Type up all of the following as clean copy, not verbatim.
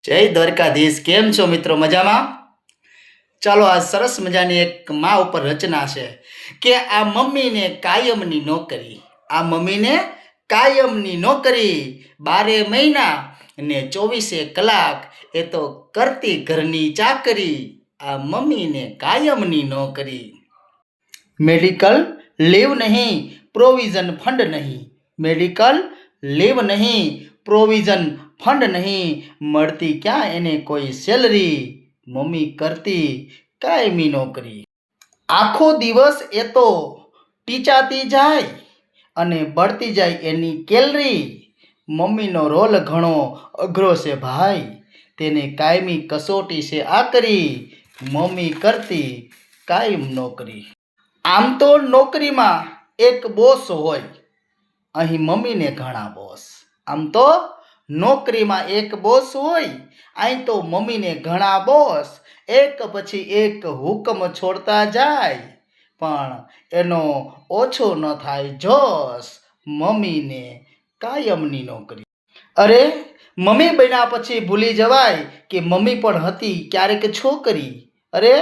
જય દ્વારકાધીશ. કેમ છો મિત્રો? મજામાં? ચાલો, આ સરસ મજાની એક મા ઉપર રચના છે કે આ મમ્મીને કાયમની નોકરી, આ મમ્મીને કાયમની નોકરી, 12 મહિના ને 24 કલાક એ તો કરતી ઘરની ચાકરી, આ મમ્મીને કાયમની નોકરી. મેડિકલ લીવ નહીં, પ્રોવિઝન ફંડ નહીં, મેડિકલ લીવ નહીં, પ્રોવિઝન ફંડ નહીં, મળતી ક્યાં એને કોઈ સેલરી, મમ્મી કરતી કાયમી નોકરી. આખો દિવસ એ તો ટીચાતી જાય અને બળતી જાય એની કેલરી, મમ્મીનો રોલ ઘણો અઘરો છે ભાઈ, તેને કાયમી કસોટી છે આકરી, મમ્મી કરતી કાયમ નોકરી. આમ તો નોકરીમાં એક બોસ હોય, અહીં મમ્મીને ઘણા બોસ. આમ તો નોકરીમાં એક બોસ હોય, અહીં તો મમ્મીને ઘણા બોસ, એક પછી એક હુકમ છોડતા જાય, પણ એનો ઓછો ન થાય જોશ, મમ્મીને કાયમની નોકરી. અરે, મમ્મી બન્યા પછી ભૂલી જવાય કે મમ્મી પણ હતી ક્યારેક છોકરી. અરે,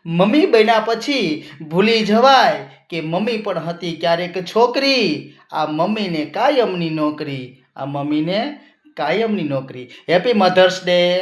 મમ્મી બન્યા પછી ભૂલી જવાય કે મમ્મી પણ હતી ક્યારેક છોકરી, આ મમ્મીને કાયમની નોકરી, આ મમ્મીને કાયમની નોકરી. Happy mother's day.